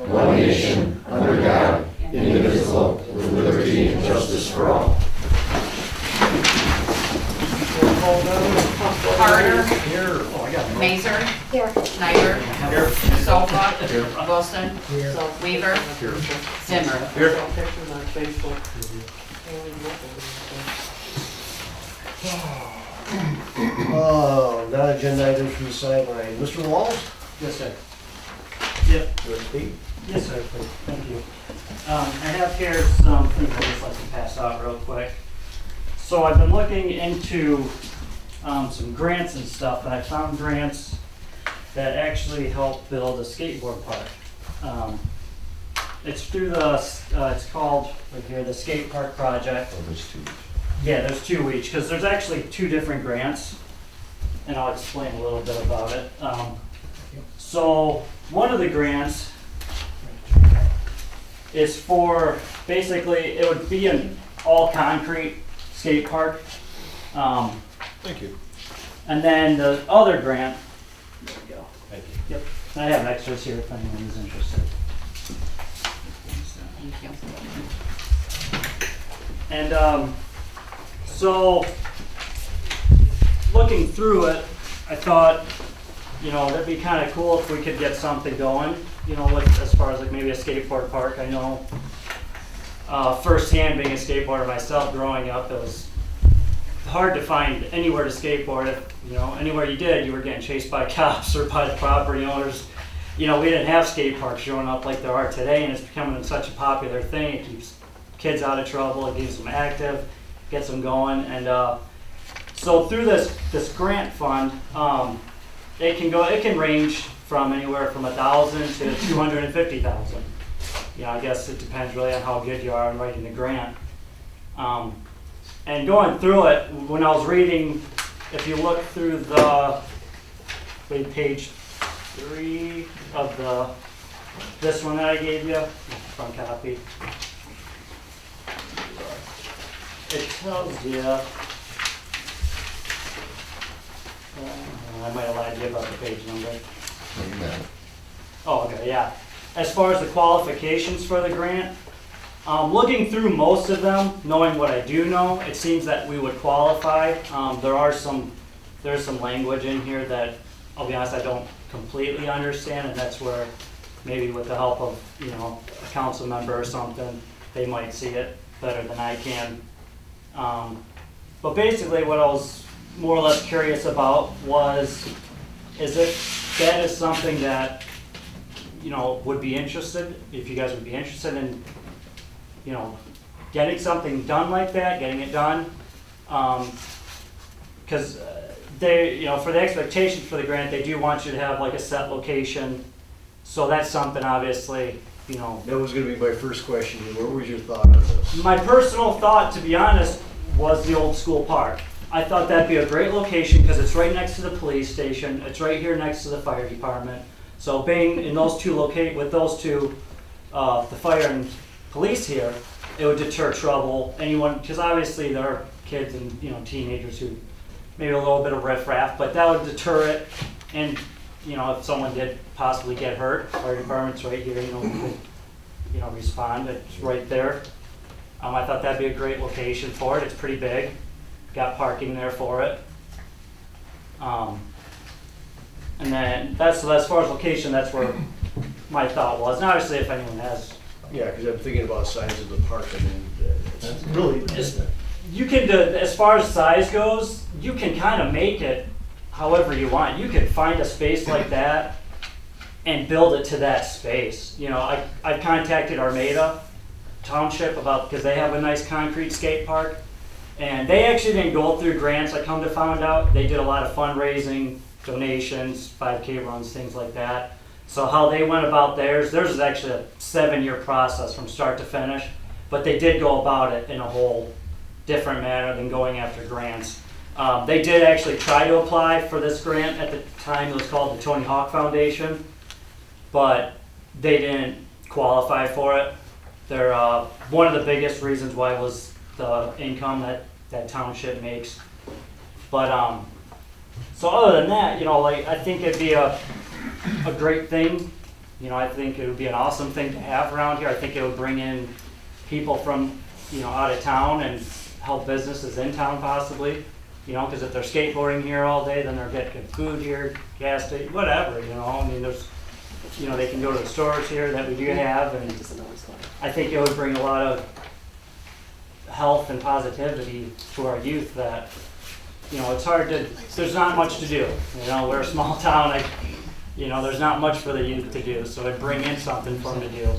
one nation, under God, indivisible, with liberty and justice for all. Carter. Here. Mazer. Here. Snyder. Here. Sofa. Here. Wilson. Weaver. Zimmer. Here. Non-agenda items from the sideline. Mr. Walls? Yes, sir. Yep. You want to speak? Yes, sir. Thank you. I have here some things I'd just like to pass out real quick. So I've been looking into some grants and stuff, and I found grants that actually help build a skateboard park. It's through the, it's called, right here, the Skate Park Project. Oh, there's two. Yeah, there's two each, because there's actually two different grants, and I'll explain a little bit about it. So one of the grants is for, basically, it would be an all-concrete skate park. Thank you. And then the other grant, there we go. Thank you. Yep, I have extras here if anyone is interested. Thank you. And so, looking through it, I thought, you know, that'd be kind of cool if we could get something going, you know, with, as far as like maybe a skateboard park. I know firsthand being a skateboarder myself growing up, it was hard to find anywhere to skateboard. If, you know, anywhere you did, you were getting chased by cops or by the property owners. You know, we didn't have skate parks growing up like there are today, and it's becoming such a popular thing. It keeps kids out of trouble, it keeps them active, gets them going. And so through this grant fund, it can range from anywhere from $1,000 to $250,000. You know, I guess it depends really on how good you are in writing the grant. And going through it, when I was reading, if you look through the page 3 of this one that I gave you, front copy, it tells you, I might have lied to you about the page number. Amen. Oh, okay, yeah. As far as the qualifications for the grant, looking through most of them, knowing what I do know, it seems that we would qualify. There's some language in here that, I'll be honest, I don't completely understand, and that's where maybe with the help of, you know, a council member or something, they might see it better than I can. But basically what I was more or less curious about was, that is something that, you know, would be interested, if you guys would be interested in, you know, getting something done like that, getting it done. Because they, you know, for the expectations for the grant, they do want you to have like a set location. So that's something obviously, you know. That was going to be my first question. What was your thought on this? My personal thought, to be honest, was the old school park. I thought that'd be a great location because it's right next to the police station. It's right here next to the fire department. So being in those two the fire and police here, it would deter trouble. Anyone, because obviously there are kids and, you know, teenagers who maybe a little bit of riffraff, but that would deter it. And, you know, if someone did possibly get hurt, fire department's right here, you know, we could, you know, respond. It's right there. I thought that'd be a great location for it. It's pretty big. Got parking there for it. And then as far as location, that's where my thought was. And obviously, if anyone has, Yeah, because I'm thinking about size of the park. I mean, it's really, you can do, as far as size goes, you can kind of make it however you want. You could find a space like that and build it to that space. You know, I contacted Armada Township because they have a nice concrete skate park. And they actually didn't go through grants, I come to find out. They did a lot of fundraising, donations, 5K runs, things like that. So how they went about theirs is actually a 7-year process from start to finish. But they did go about it in a whole different manner than going after grants. They did actually try to apply for this grant at the time. It was called the Tony Hawk Foundation. But they didn't qualify for it. They're, one of the biggest reasons why was the income that township makes. But so other than that, you know, like I think it'd be a great thing You know, I think it would be an awesome thing to have around here. I think it would bring in people from, you know, out of town and help businesses in town possibly. You know, because if they're skateboarding here all day, then they're getting food here, gas station, whatever, you know. I mean, there's, you know, they can go to the stores here that we do have, and I think it would bring a lot of health and positivity to our youth that, you know, it's hard to, there's not much to do. You know, we're a small town, you know, there's not much for the youth to do, so it'd bring in something for them to do.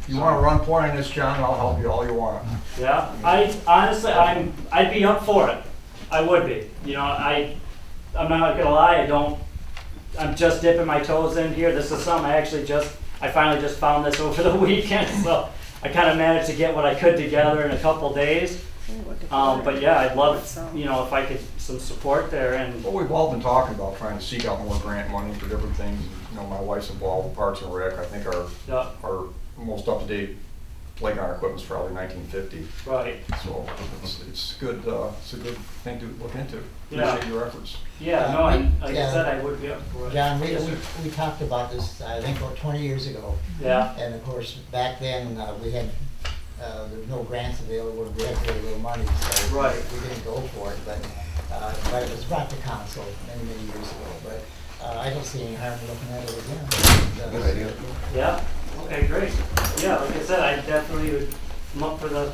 You want to run point on this, John, I'll help you all you want. Yeah, I honestly, I'd be up for it. I would be. You know, I'm not gonna lie, I'm just dipping my toes in here. This is something I finally just found this over the weekend, so I kind of managed to get what I could together in a couple days. But yeah, I'd love, you know, if I could, some support there. And Well, we've all been talking about trying to seek out more grant money for different things. You know, my wife's involved with Parks and Rec. I think yeah, our most up-to-date playground equipment's probably 1950. right. So it's good, it's a good thing to look into. Yeah. Appreciate your efforts. Yeah, no, and like I Yeah. said, I would be up for it. John, Yes, sir. we talked about this, I think about 20 years ago. Yeah, And of course, back then, we had, there was no grants available, we had very little money, so Right. we didn't go for it. But it was brought to council many, many years ago. But I don't see any harm in looking at it again. Good idea. yeah, okay, great. Yeah, like I said, I definitely would come up for the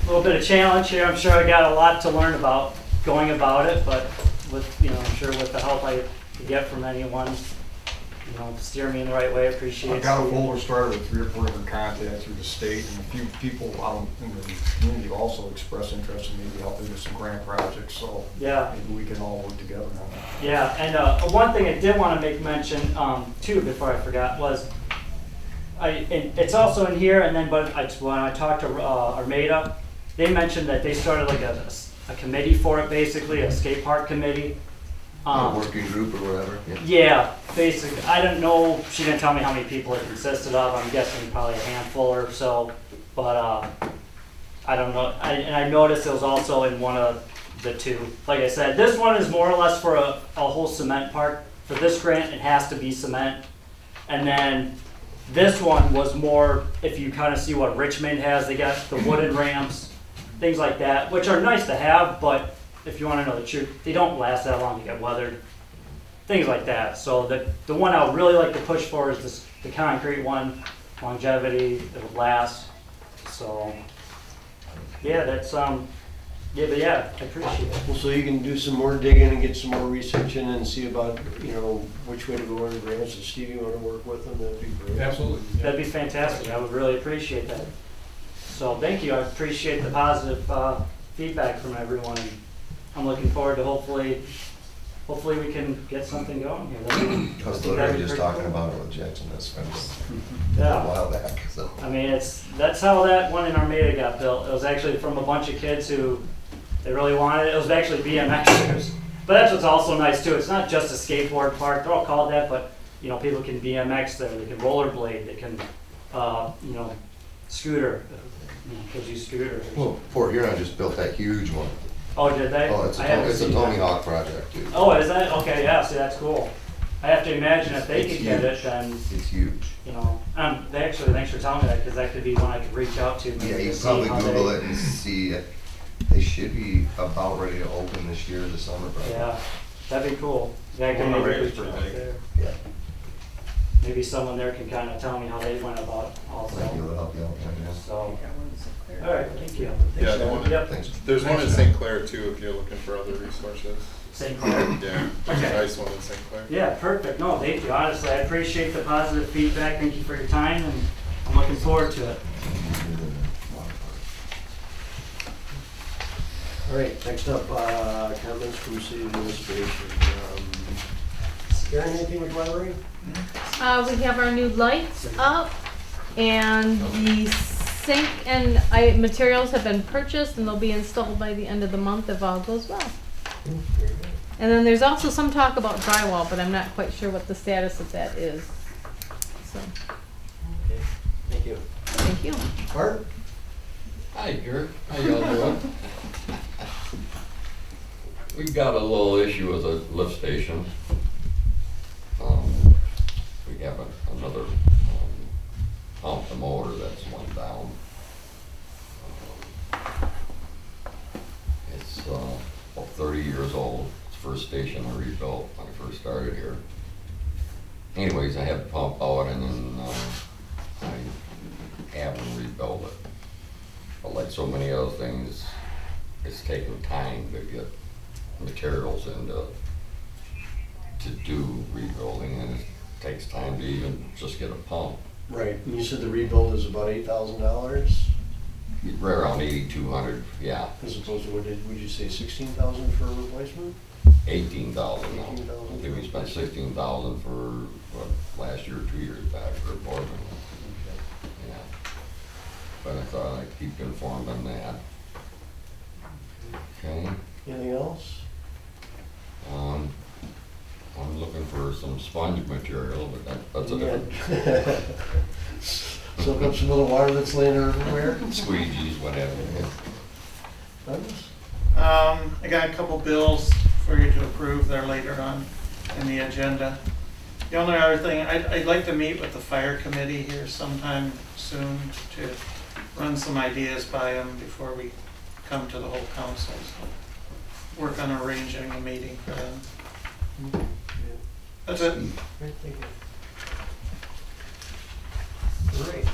little bit of challenge here. I'm sure I got a lot to learn about going about it, but with, you know, I'm sure with the help I could get from anyone, you know, steer me in the right way, appreciate it. I've got a folder started with 3 or 4 different contacts through the state, and a few people out in the community also expressed interest in maybe helping with some grant projects, so Yeah. maybe we can all work together on that. Yeah, and one thing I did want to make mention, too, before I forgot, was and it's also in here, and then when I talked to Armada, they mentioned that they started like a committee for it, basically, a skate park committee. A working group or whatever. Yeah. Yeah, basically. I don't know, she didn't tell me how many people it consisted of. I'm guessing probably a handful or so, but I don't know. And I noticed it was also in one of the two. Like I said, this one is more or less for a whole cement park. For this grant, it has to be cement. And then this one was more, if you kind of see what Richmond has, they got the wooden ramps, things like that, which are nice to have, but if you want to know the truth, they don't last that long to get weathered. Things like that. So the one I would really like to push for is the concrete one, longevity, it'll last. So yeah, that's but yeah, I appreciate it. Well, so you can do some more digging and get some more research in and see about, you know, which way to go on grants. If Steve, you want to work with them, that'd be great. Absolutely. That'd be fantastic. I would really appreciate that. So thank you. I appreciate the positive feedback from everyone. I'm looking forward to hopefully we can get something going here. I was literally just talking about it with Jackson this fence a Yeah. while back. So. I mean, that's how that one in Armada got built. It was actually from a bunch of kids who they really wanted it. It was actually BMXers. But that's what's also nice too. It's not just a skateboard park. They're all called that, but you know, people can BMX there. They can rollerblade. They can, you know, scooter. You know, kids use scooters. Well, Port Huron just built that huge one. Oh, did they? Oh, it's I haven't a seen Tony that. Hawk project, dude. Oh, is that? Okay, yeah, see, that's cool. I have to imagine if they It's could get it, huge. then, It's huge. you know, actually, thanks for telling me that, because that could be one I could reach out to. maybe Yeah, you to can see probably how Google they- it and see it. They should be about ready to open this year, this summer, probably. Yeah, that'd be cool. Yeah, I can Well, maybe Armada's reach out pretty big. there. Yeah. Maybe someone there can kind of tell me how they went about it Might be able also. to help you out, yeah. So, all right, thank you. Yeah, the one, Yep, Thanks. there's one in St. Clair too, if you're looking for other resources. St. Clair. Yeah, there's a Okay. nice one in St. Clair. Yeah, perfect. No, thank you. Honestly, I appreciate the positive feedback. Thank you for your time, and I'm looking forward to it. All right, next up, comments from city administration. Karen, anything with library? We have our new lights up, and the sink and materials have been purchased, and they'll be installed by the end of the month if all goes well. And then there's also some talk about drywall, but I'm not quite sure what the status of that is. So, Okay, thank you. thank you. Bart? Hi, Gert. How y'all doing? We've got a little issue with the lift station. Pump the motor that's one down. It's about 30 years old. It's the first station I rebuilt when I first started here. Anyways, I had the pump out and then I haven't rebuilt it. But like so many other things, it's taken time to get materials in to do rebuilding, and it takes time to even just get a pump. Right, and you said the rebuild is about $8,000, Right around 8,200, yeah, as opposed to would you say 16,000 for a replacement? 18,000 now. 18,000. I think we spent 16,000 for last year, 2 years back for a board. Yeah. But I thought I'd keep you informed on that. Okay. Anything else? I'm looking for some sponge material, but that's a different Soak up some of the water that's laying everywhere? squeegees, whatever. Douglas? I got a couple bills for you to approve there later on in the agenda. The only other thing, I'd like to meet with the fire committee here sometime soon to run some ideas by them before we come to the whole council. So work on arranging a meeting for them. That's it. Great, thank you. Great.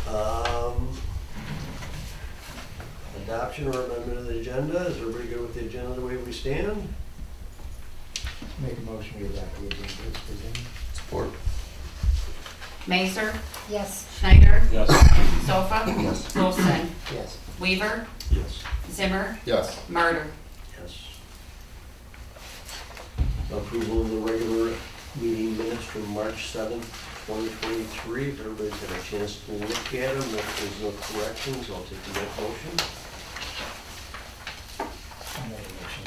Adoption or amendment of the agenda. Is everybody good with the agenda the way we stand? Make a motion we adopt the agenda as presented. Support. Mazer, Yes. Schneider, Yes. Sofa, Yes. Wilson, Yes. Weaver, Yes. Zimmer, Yes. Martyr. Yes. Approval of the regular meeting minutes from March 7th, 2023. If everybody's had a chance to look at them, if there's no corrections, I'll take the next motion. I'll make a motion.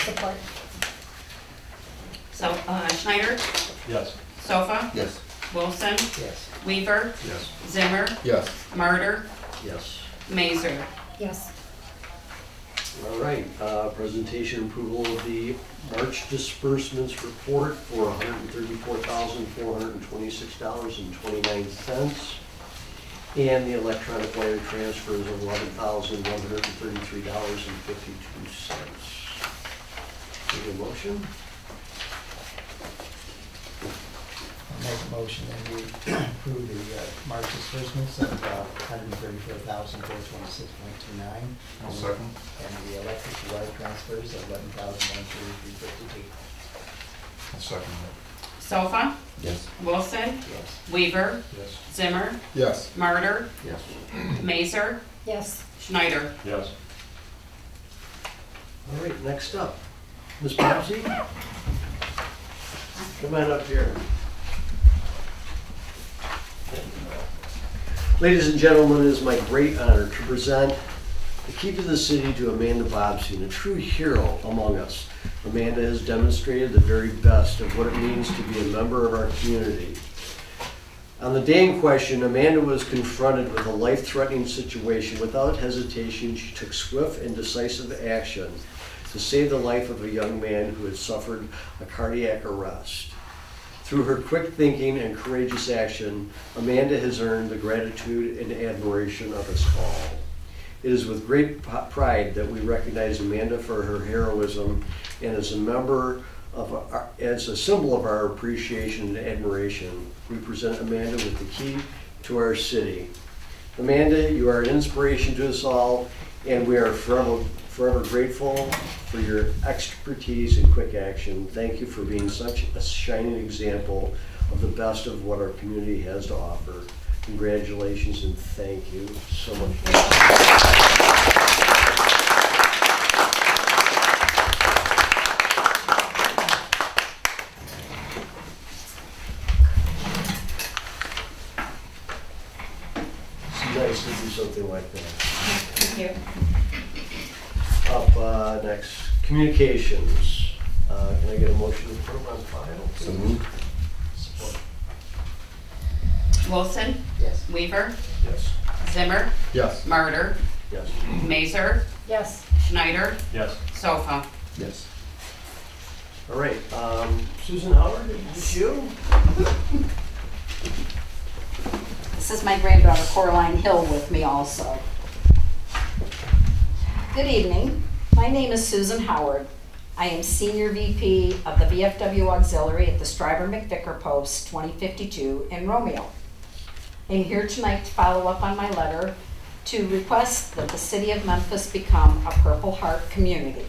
Support. So, Schneider, Yes. Sofa, Yes. Wilson, Yes. Weaver, Yes. Zimmer, Yes. Martyr, Yes. Mazer. Yes. All right, presentation approval of the March disbursements report for $134,426.29. And the electronic wire transfers of $11,133.52. Need a motion? I'll make a motion that we approve the March disbursements of $134,426.29. I'll second. And the electric wire transfers of $11,133.52. I'll second Sofa, Yes. Wilson, Yes. Weaver, Yes. Zimmer, that. Yes. Martyr, Yes. Mazer, Yes. Schneider. Yes. All right, next up, Ms. Popsy? Come on up here. Ladies and gentlemen, it is my great honor to present the key to the city to Amanda Bobstein, a true hero among us. Amanda has demonstrated the very best of what it means to be a member of our community. On the day in question, Amanda was confronted with a life-threatening situation. Without hesitation, she took swift and decisive action to save the life of a young man who had suffered a cardiac arrest. Through her quick thinking and courageous action, Amanda has earned the gratitude and admiration of us all. It is with great pride that we recognize Amanda for her heroism, and as a symbol of our appreciation and admiration, we present Amanda with the key to our city. Amanda, you are an inspiration to us all, and we are forever grateful for your expertise and quick action. Thank you for being such a shining example of the best of what our community has to offer. Congratulations and thank you so much. It's nice to do something like that. Thank you. Up next, communications. Can I get a motion to put them on file? So moved. Support. Wilson, Yes. Weaver, Yes. Zimmer, Yes. Martyr, Yes. Mazer, Yes. Schneider, Yes. Sofa. Yes. All right, Susan Howard, is it you? This is my granddaughter Coraline Hill with me also. Good evening. My name is Susan Howard. I am Senior VP of the VFW Auxiliary at the Stryver McVicker Post 2052 in Romeo. I'm here tonight to follow up on my letter to request that the City of Memphis become a Purple Heart community.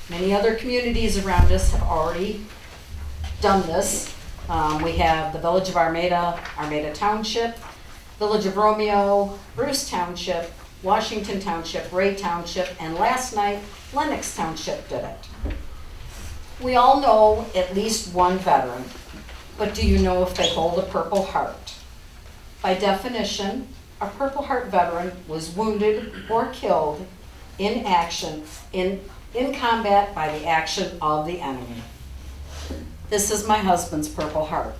Many other communities around us have already done this. We have the Village of Armada, Armada Township, Village of Romeo, Bruce Township, Washington Township, Ray Township, and last night, Lenox Township did it. We all know at least one veteran, but do you know if they hold a Purple Heart? By definition, a Purple Heart veteran was wounded or killed in action, in combat by the action of the enemy. This is my husband's Purple Heart.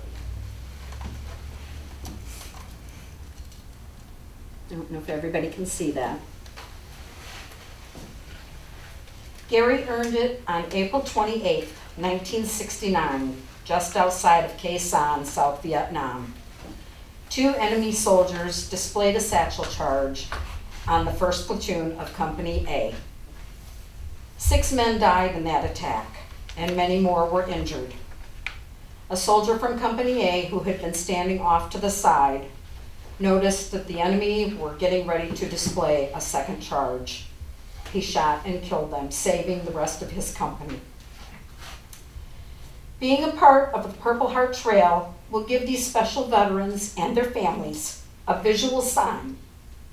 I don't know if everybody can see that. Gary earned it on April 28, 1969, just outside of Khe Sanh, South Vietnam. 2 enemy soldiers displayed a satchel charge on the 1st Platoon of Company A. 6 men died in that attack, and many more were injured. A soldier from Company A, who had been standing off to the side, noticed that the enemy were getting ready to display a second charge. He shot and killed them, saving the rest of his company. Being a part of the Purple Heart Trail will give these special veterans and their families a visual sign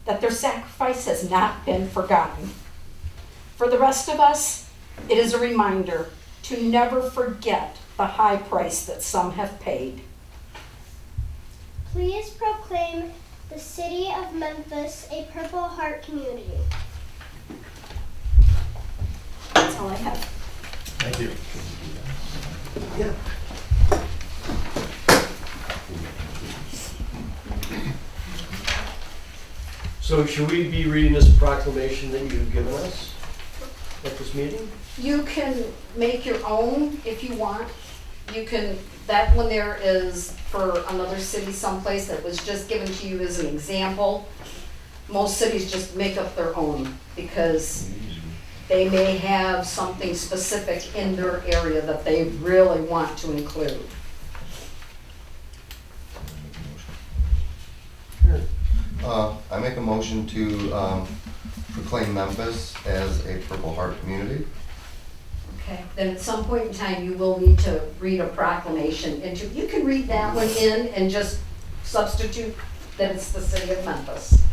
that their sacrifice has not been forgotten. For the rest of us, it is a reminder to never forget the high price that some have paid. Please proclaim the City of Memphis a Purple Heart community. That's all I have. Thank you. Yeah. So should we be reading this proclamation that you've given us at this meeting? You can make your own if you want. You can, that one there is for another city someplace that was just given to you as an example. Most cities just make up their own because they may have something specific in their area that they really want to include. I make a motion to proclaim Memphis as a Purple Heart community. Okay, then at some point in time, you will need to read a proclamation into, you can read that one in and just substitute that it's the City of Memphis.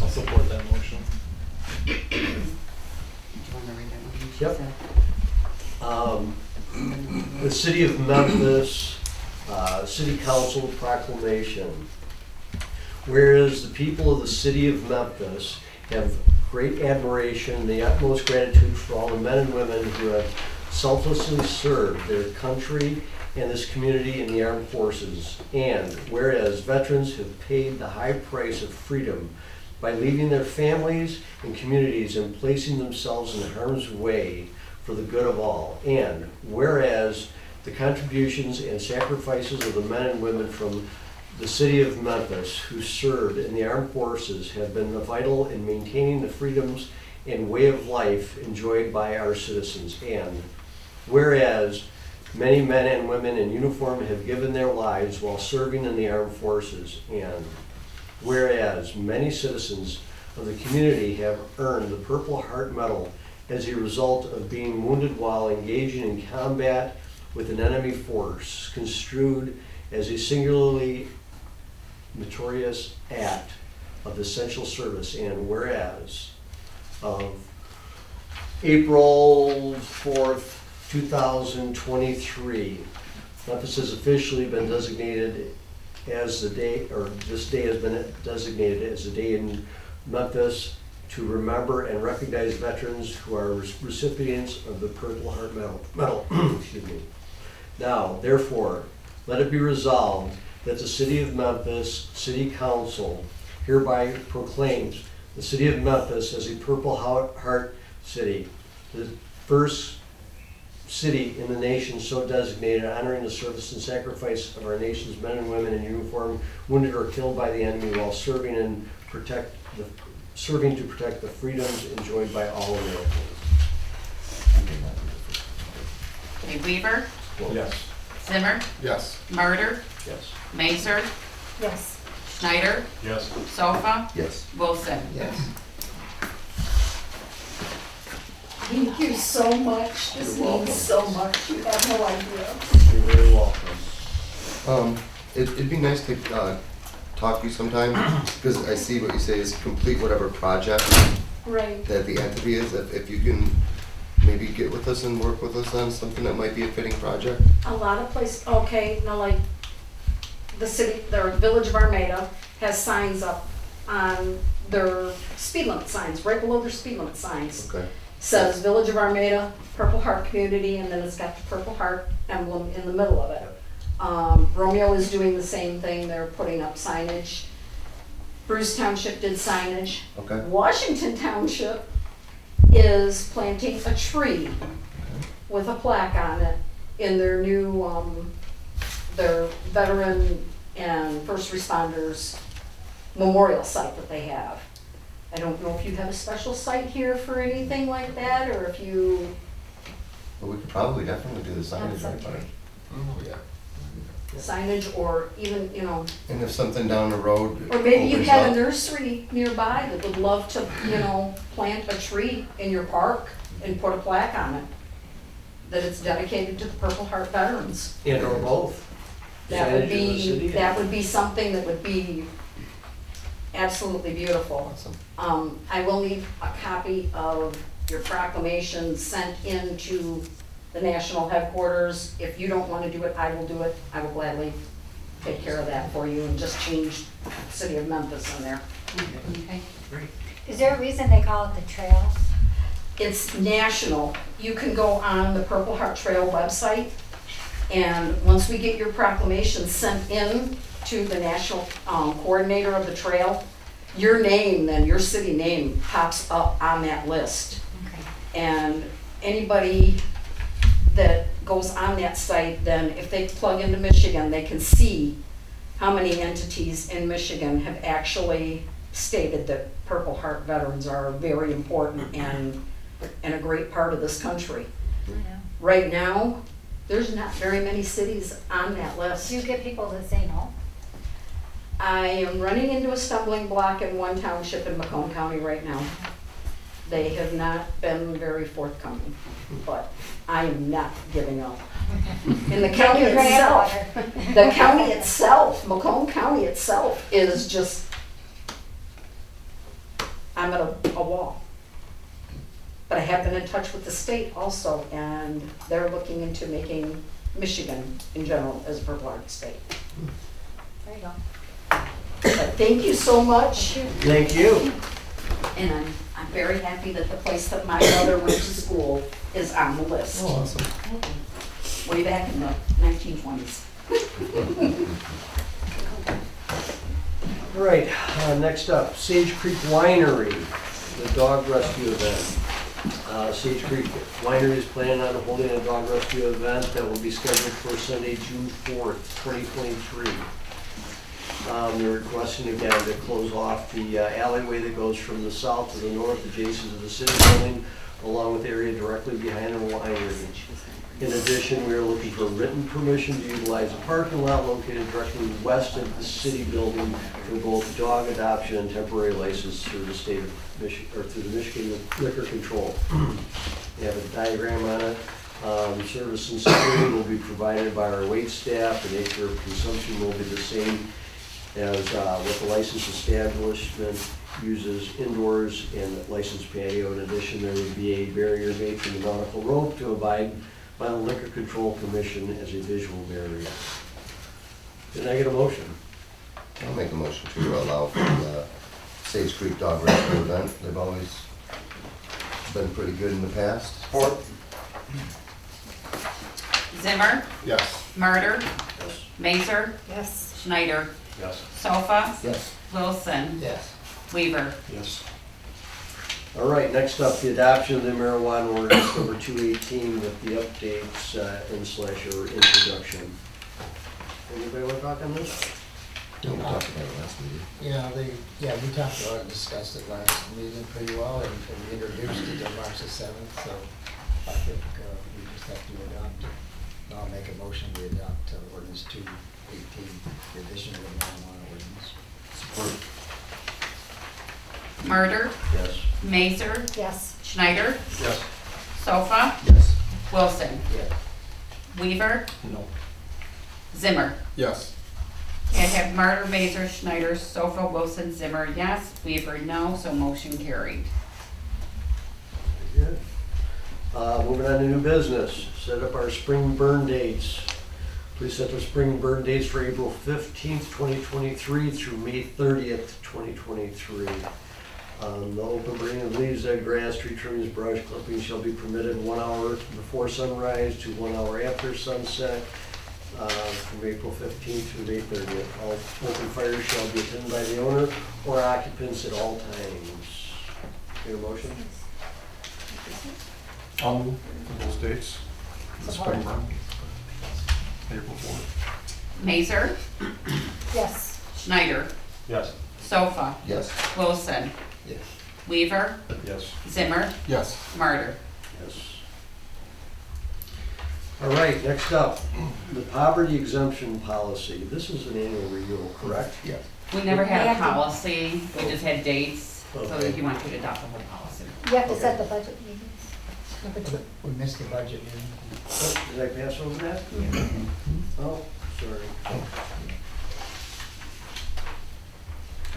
I'll support that motion. Yep. The City of Memphis, City Council proclamation. Whereas the people of the City of Memphis have great admiration and the utmost gratitude for all the men and women who have selflessly served their country and this community in the armed forces. And whereas veterans have paid the high price of freedom by leaving their families and communities and placing themselves in harm's way for the good of all. And whereas the contributions and sacrifices of the men and women from the City of Memphis who served in the armed forces have been vital in maintaining the freedoms and way of life enjoyed by our citizens. And whereas many men and women in uniform have given their lives while serving in the armed forces. And whereas many citizens of the community have earned the Purple Heart Medal as a result of being wounded while engaging in combat with an enemy force, construed as a singularly meritorious act of essential service. And whereas of April 4th, 2023, Memphis has officially been designated as the day, or this day has been designated as the day in Memphis to remember and recognize veterans who are recipients of the Purple Heart Medal. Excuse me. Now, therefore, let it be resolved that the City of Memphis City Council hereby proclaims the City of Memphis as a Purple Heart City. The first city in the nation so designated, honoring the service and sacrifice of our nation's men and women in uniform, wounded or killed by the enemy while serving to protect the freedoms enjoyed by all Americans. Okay, Weaver, Yes. Zimmer, Yes. Murder, Yes. Mazer, Yes. Schneider, Yes. Sofa, Yes. Wilson. Yes. Thank you so much. This You're welcome. means so much. You have no idea. You're very welcome. It'd be nice to, talk to you sometime, because I see what you say is complete whatever project Right. that the entity is, if you can maybe get with us and work with us on something that might be a fitting project. A lot of places, okay, now like the city, the village of Armada has signs up on their speed limit signs, right below their speed limit signs. Okay. Says Village of Armada, Purple Heart Community, and then it's got the Purple Heart emblem in the middle of it. Romeo is doing the same thing, they're putting up signage. Bruce Township did signage. Okay. Washington Township is planting a tree with a plaque on it in their new, their veteran and first responders memorial site that they have. I don't know if you have a special site here for anything like that, or if you, But we could probably definitely do the signage right by it. Oh, yeah. signage, or even, you know, And if something down the road or maybe you opens had a up- nursery nearby that would love to, you know, plant a tree in your park and put a plaque on it, that it's dedicated to the Purple Heart veterans. And or both. That would Signage in the city. that would be something that would be absolutely beautiful. Awesome. I will need a copy of your proclamation sent into the national headquarters. If you don't want to do it, I will do it. I will gladly take care of that for you and just change City of Memphis in there. Okay. Is there a reason they call it the trail? It's national. You can go on the Purple Heart Trail website, and once we get your proclamation sent in to the national coordinator of the trail, your name, then your city name pops up on that list. Okay. And anybody that goes on that site, then if they plug into Michigan, they can see how many entities in Michigan have actually stated that Purple Heart veterans are very important and a great part of this country. I know. Right now, there's not very many cities on that list. Do you get people to say no? I am running into a stumbling block in one township in Macomb County right now. They have not been very forthcoming, but I am not giving up. In the county Your itself, granddaughter. the county itself, Macomb County itself is just, I'm at a wall. But I have been in touch with the state also, and they're looking into making Michigan in general as a Purple Heart state. There you go. But thank you so much. Thank you. And I'm very happy that the place that my mother went to school is on the list. Oh, awesome. Way back in the 1920s. All right, next up, Sage Creek Winery, the dog rescue event. Sage Creek Winery is planning on holding a dog rescue event that will be scheduled for Sunday, June 4th, 2023. They're requesting again to close off the alleyway that goes from the south to the north adjacent to the city building, along with the area directly behind the winery. In addition, we are looking for written permission to utilize a parking lot located directly west of the city building for both dog adoption and temporary license through the state of Michigan, or through the Michigan Liquor Control. They have a diagram on it. Service and security will be provided by our wait staff. The nature of consumption will be the same as what the license establishment uses indoors and licensed patio. In addition, there would be a barrier made from the nautical rope to abide by the Liquor Control Commission as a visual barrier. Can I get a motion? I'll make a motion to allow for the Sage Creek Dog Rescue event. They've always been pretty good in the past. Support. Zimmer, Yes. Murder, Yes. Mazer, Yes. Schneider, Yes. Sofa, Yes. Wilson, Yes. Weaver. Yes. All right, next up, the adoption of the marijuana ordinance number 218 with the updates and/or introduction. Anybody want to talk on this? Yeah, we talked about it last meeting. We talked about it and discussed it last meeting pretty well, and we introduced it on March the 7th, so I think we just have to adopt it. I'll make a motion to adopt ordinance 218, the addition of the marijuana ordinance. Support. Murder, Yes. Mazer, Yes. Schneider, Yes. Sofa, Yes. Wilson, Yes. Weaver, No. Zimmer. Yes. Can't have Murder, Mazer, Schneider, Sofa, Wilson, Zimmer, yes. Weaver, no, so motion carried. Good. Moving on to new business, set up our spring burn dates. Please set the spring burn dates for April 15th, 2023 through May 30th, 2023. The open burning of leaves, dead grass, tree trimmings, brush clippings shall be permitted 1 hour before sunrise to 1 hour after sunset, from April 15th to May 30th. All open fires shall be attended by the owner or occupants at all times. Get a motion? I'll move for those dates. The spring burn. April 4th. Mazer, Yes. Schneider, Yes. Sofa, Yes. Wilson, Yes. Weaver, Yes. Zimmer, Yes. Murder. Yes. All right, next up, the poverty exemption policy. This is an annual renewal, correct? Yes. We never had a We have to- policy, we just had dates, so Okay. that you want to adopt the whole policy. You have to set the budget meetings. We missed the budget meeting. Oh, did I pass over that? Oh, sorry.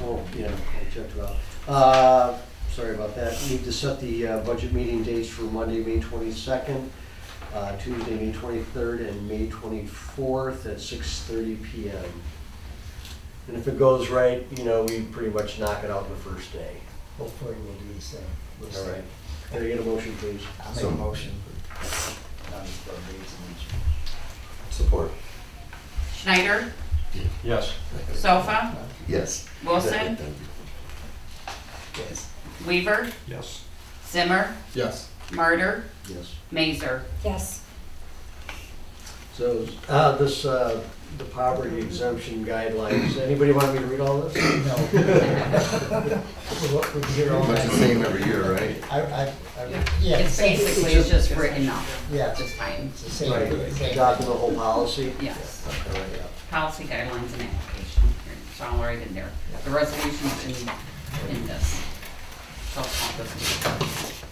Oh, yeah, I checked it out. Sorry about that. Need to set the budget meeting dates for Monday, May 22nd, Tuesday, May 23rd, and May 24th at 6:30 PM. And if it goes right, we pretty much knock it out in the first day. Hopefully we'll do the same. We'll All see. right. Can I get a motion, please? I'll make a motion for dates and each. Support. Schneider, Yes. Sofa, Yes. Wilson, Thank you. Yes. Weaver, Yes. Zimmer, Yes. Murder, Yes. Mazer. Yes. So, the poverty exemption guidelines, anybody want me to read all this? No. We hear all Pretty much the that. same every year, right? Yeah. It's basically, it's just written up Yeah. this time. It's the same. Right, same. adopting the whole policy? Yes, All right, yeah. policy guidelines and application, it's all right in there. The resolution's in this. So I'll just-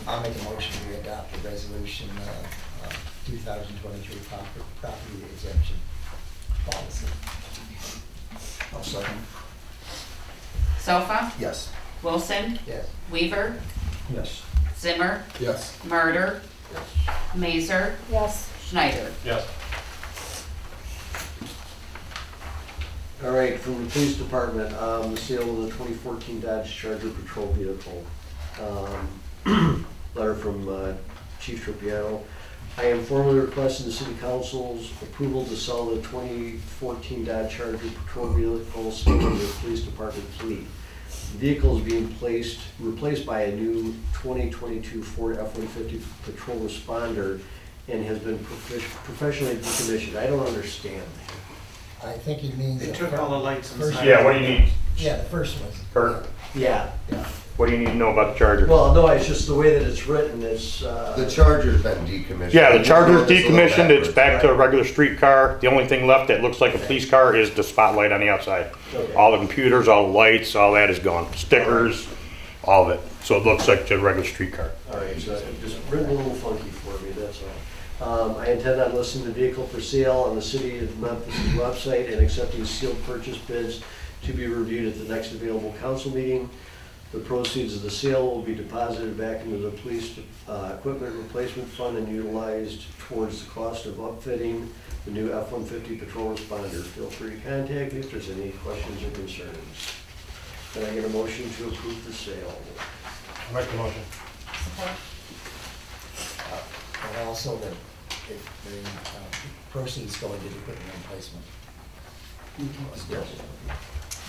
I'll make a motion to adopt the resolution, 2023 property exemption policy. I'll second. Sofa, Yes. Wilson, Yes. Weaver, Yes. Zimmer, Yes. Murder, Mazer, Yes. Schneider. Yes. All right, from the police department, the sale of the 2014 Dodge Charger patrol vehicle. Letter from Chief Tropiano. I am formally requesting the city council's approval to sell the 2014 Dodge Charger patrol vehicle still in the police department fleet. The vehicle is being replaced by a new 2022 Ford F-150 patrol responder and has been professionally decommissioned. I don't understand. I think he means. They took all the lights First- inside. Yeah, what do you need, Yeah, the first one. Kurt? Yeah, What do you need to know about the Charger? well, no, it's just the way that it's written, it's, The Charger's been decommissioned. Yeah, the Charger's It's a little decommissioned, it's backwards, back to a right? regular street car. The only thing left that looks like a police car is the spotlight on the outside. Okay. All the computers, all the lights, all that is gone. Stickers, all of it. So it looks like a regular street car. all right, so it just written a little funky for me, that's all. I intend on listing the vehicle for sale on the City of Memphis website and accepting sealed purchase bids to be reviewed at the next available council meeting. The proceeds of the sale will be deposited back into the police equipment replacement fund and utilized towards the cost of upfitting the new F-150 patrol responder. Feel free to contact me if there's any questions or concerns. Can I get a motion to approve the sale? I'll make the motion. And also that if the proceeds go into the equipment replacement. Okay. Yes.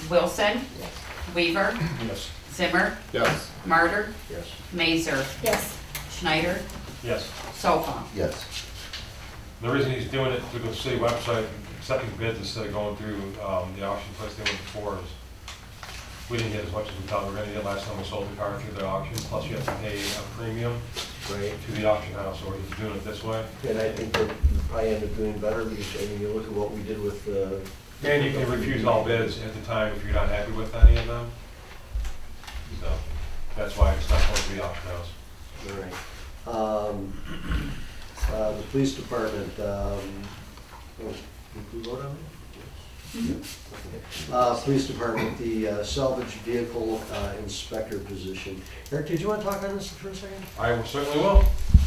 Wilson, Yes. Weaver, Yes. Zimmer, Yes. Martyr, Yes. Mazer, Yes. Schneider, Yes. Sofa. Yes. The reason he's doing it through the city website, accepting bids instead of going through the auction place they went before is, we didn't get as much as we thought we were gonna get last time we sold the car through the auction, plus you have to pay a premium Right. to the auction house, or he's doing it this way. And I think that you probably end up doing better because, I mean, you look at what we did with the. And you can refuse all bids at the time if you're not happy with any of them. So, that's why it's not going to the auction house. All right. The police department, did we vote on it? Police department, the salvage vehicle inspector position. Eric, did you want to talk on this for a second? I certainly will.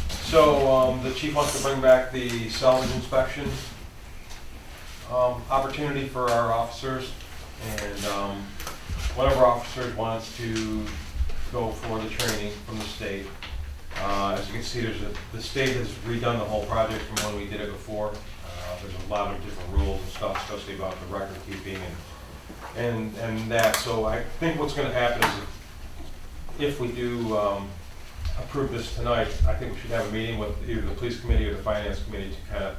So, the chief wants to bring back the salvage inspection opportunity for our officers. And one of our officers wants to go for the training from the state. As you can see, the state has redone the whole project from when we did it before. There's a lot of different rules and stuff, especially about the record keeping and that. So I think what's going to happen is if we do approve this tonight, I think we should have a meeting with either the police committee or the finance committee to kind of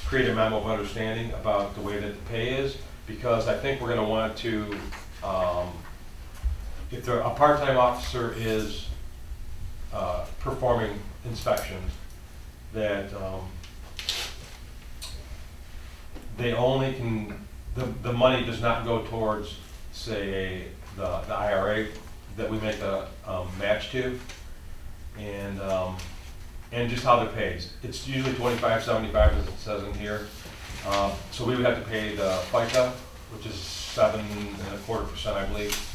create a memo of understanding about the way that the pay is, because I think we're going to want to, if a part-time officer is performing inspections, that they only can, the money does not go towards, say, the IRA that we make a match to, and just how they're paid. It's usually 25.75 as it says in here. So we would have to pay the FICA, which is 7.25%, I believe.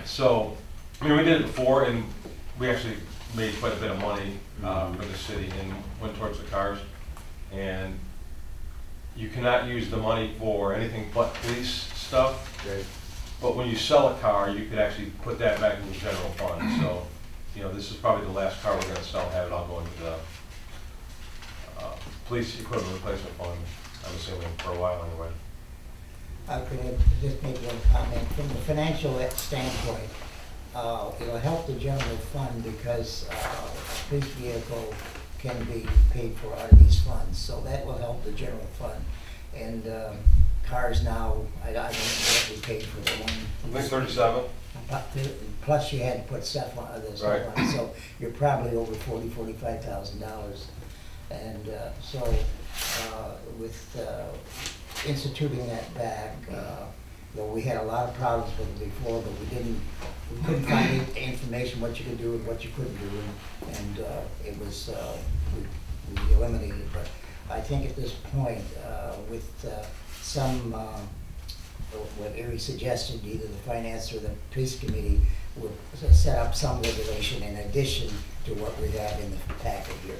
So, I mean, we did it before, and we actually made quite a bit of money for the city and went towards the cars. And you cannot use the money for anything but police stuff. Right. But when you sell a car, you could actually put that back in the general fund. So, you know, this is probably the last car we're going to sell, have it all going to the police equipment replacement fund, I'm assuming, for a while anyway. I could just make one comment. From the financial standpoint, it'll help the general fund because a police vehicle can be paid for out of these funds. So that will help the general fund. And cars now, I don't know what we paid for the one. I think 37. Plus you had to put stuff on, other stuff Right. on, so you're probably over $45,000. And so with instituting that back, you know, we had a lot of problems with it before, but we couldn't find any information what you could do and what you couldn't do, and it was, we eliminated it. But I think at this point, with some, what Erie suggested, either the finance or the police committee would set up some regulation in addition to what we have in the packet here.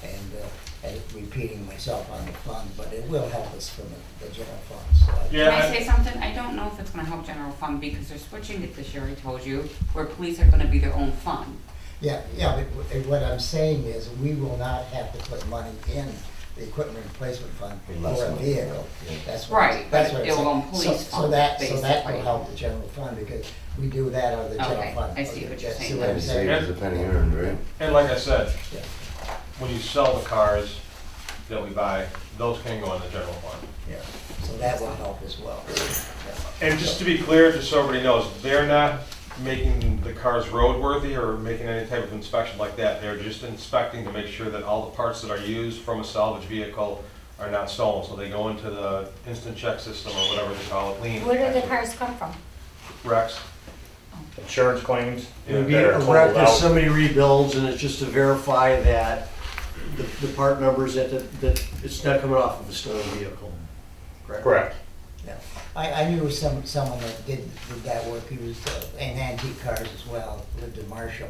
And repeating myself on the fund, but it will help us from the general fund. So Yeah, Can I say something? I don't know if it's gonna help general fund because they're switching it this year, I told you, where police are gonna be their own fund. yeah, but what I'm saying is we will not have to put money in the equipment replacement fund Less for a money. vehicle. Yeah. That's what, Right, that's but what I'm it'll saying. go in police So fund, that basically. will help the general fund because we do that out of the general Okay, fund. I see what you're See saying. what I'm Every saying? save is a penny earned, right? And like I said, Yeah. when you sell the cars that we buy, those can go in the general fund. Yeah, so that will help as well. Yeah. And just to be clear, just so everybody knows, they're not making the cars roadworthy or making any type of inspection like that. They're just inspecting to make sure that all the parts that are used from a salvage vehicle are not stolen. So they go into the instant check system or whatever they call it, lien. Where do the cars come from? Rex. Insurance claims. It would be that are a totaled wreck if out. somebody rebuilds and it's just to verify that the part numbers that it's not coming off of a stolen vehicle. Correct. Yeah, I knew someone that did that work. He was in antique cars as well, lived in Marshall,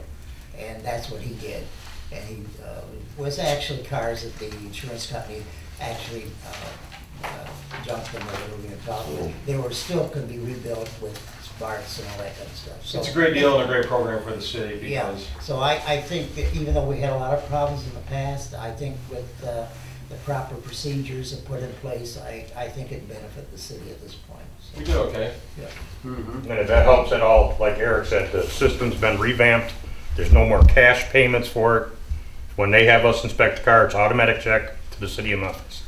and that's what he did. And he was actually cars that the insurance company actually junked them or whatever we're going to talk about. They were still going to be rebuilt with sparks and all that kind of stuff. So It's a great deal and a great program for the city yeah, because so I think that even though we had a lot of problems in the past, I think with the proper procedures are put in place, I think it'd benefit the city at this point. So, We did okay. yeah. And if that helps at all, like Eric said, the system's been revamped. There's no more cash payments for it. When they have us inspect the car, it's automatic check to the city of Memphis.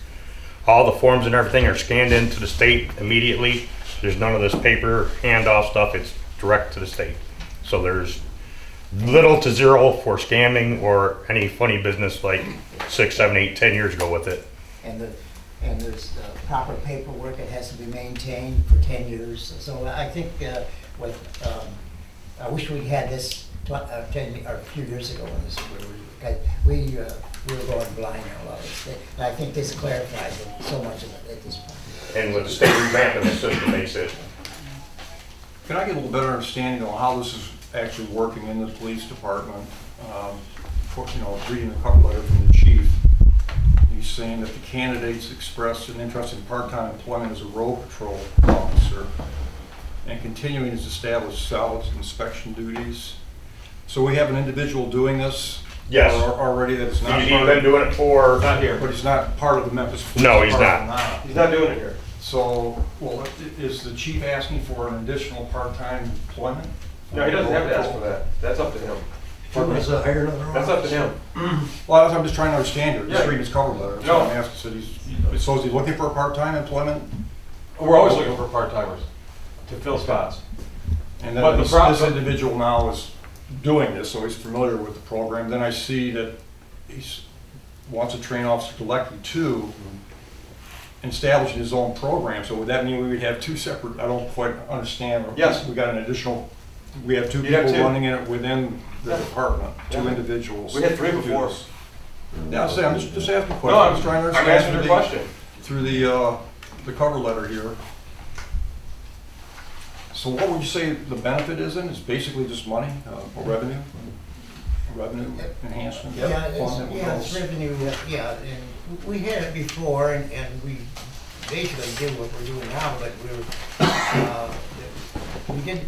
All the forms and everything are scanned into the state immediately. There's none of this paper handoff stuff. It's direct to the state. So there's little to zero for scamming or any funny business like 6, 7, 8, 10 years ago with it. And there's proper paperwork, it has to be maintained for 10 years. So I think I wish we'd had this 10 or a few years ago when we were going blind on a lot of this. And I think this clarifies so much of it at this point. And with the state revamping the system makes it. Can I get a little better understanding on how this is actually working in the police department? Reading the cover letter from the chief, he's saying that the candidates expressed an interest in part-time employment as a road patrol officer and continuing his established salvage inspection duties. So we have an individual doing this? Yes. Already that is not He's part been of, doing it for. Not here. but he's not part of the Memphis Police No, he's Department not. now. He's not doing it here. So, well, is the chief asking for an additional part-time employment? No, he doesn't have to ask for that. That's up to him. That's up to him. Well, I'm just trying to understand here, just Yeah. reading his cover letter. That's No. what I'm asking. So is he looking for a part-time employment? We're always looking for part-timers to fill spots. And But then the this problem- individual now is doing this, so he's familiar with the program. Then I see that he wants a train officer directly to establishing his own program. So would that mean we would have two separate, I don't quite understand. Yes. We got an additional, we have two You'd have people two. running it within the Yeah. department, two Yeah. individuals. We had 3 to do before. this. Yeah, I'm just asking questions. No, I'm just trying to I'm understand answering your through question. through the cover letter here. So what would you say the benefit is in? It's basically just money, or revenue enhancement? Yeah, Fund that would it's go- revenue, yeah, and we had it before, and we basically did what we're doing now, but we didn't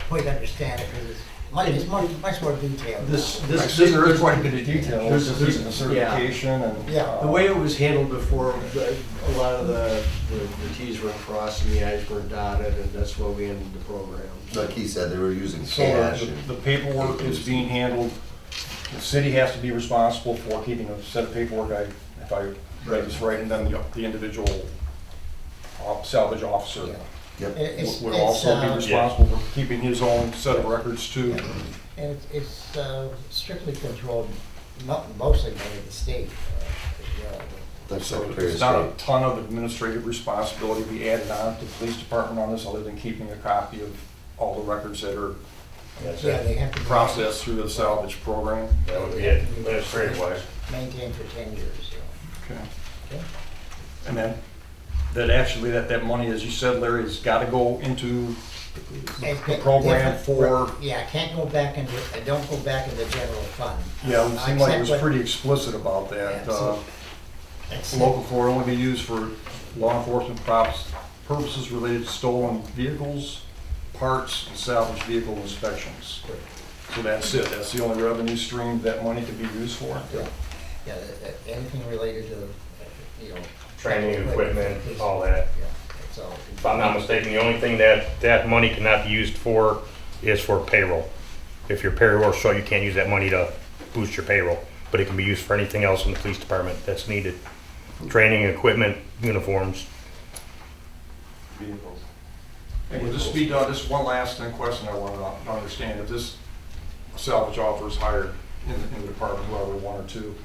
quite understand it, because it's much more detailed. I see there is quite a bit of detail, this is the certification and. Yeah. The way it was handled before, a lot of the Ts weren't crossed and the Is weren't dotted, and that's why we ended the program. Like he said, they were using So cash. the paperwork is being handled, the city has to be responsible for keeping a set of paperwork, if I read this right, and then the individual salvage officer Yep. would also be responsible for keeping his own set of records too. And it's strictly controlled, mostly by the state as well. That's So Secretary of it's not a State. ton of administrative responsibility we added on to the police department on this, other than keeping a copy of all the records that are Yeah, they have to processed through the salvage program. That would be it, administrative wise. maintain for 10 years, so. Okay. Okay. And then, that money, as you said, Larry, has got to go into the program for, Yeah, I can't go back into, I don't go back into the general fund. yeah, it seemed like it was Except what- pretty explicit about that. Yeah, so- except- Local 4 only be used for law enforcement purposes related to stolen vehicles, parts, and salvage vehicle inspections. So that's it, that's the only revenue stream that money could be used for? Yeah, anything related to, you know. Training, equipment, all that. Yeah, that's all. If I'm not mistaken, the only thing that money cannot be used for is for payroll. If your payroll is short, you can't use that money to boost your payroll, but it can be used for anything else in the police department that's needed. Training, equipment, uniforms. Vehicles. And would this be done, just one last question I wanted to understand, if this salvage officer is hired in the department, whether one or two,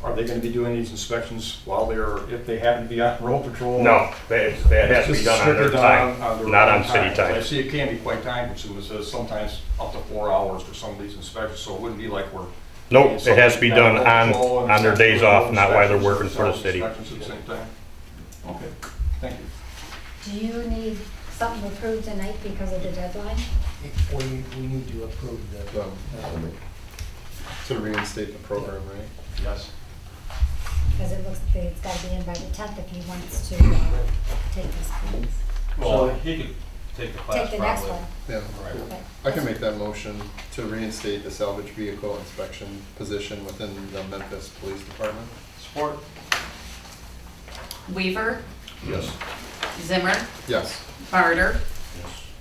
are they gonna be doing these inspections while if they happen to be on road patrol? No, that has to be done on their time, not on city I time. see it can be quite time consuming, it says sometimes up to 4 hours for some of these inspections, so it wouldn't be like we're. Nope, it has to be done on their days off, not while they're working for the city. Inspections at the same time? Okay, thank you. Do you need something approved tonight because of the deadline? We need to approve the, To reinstate the program, right? Yes. Because it looks like it's gotta be in by the 10th if he wants to take this class. Well, he could take the class Take the next probably. one. Yeah. Okay. I can make that motion to reinstate the salvage vehicle inspection position within the Memphis Police Department. Support. Weaver, Yes. Zimmer, Yes. Barter,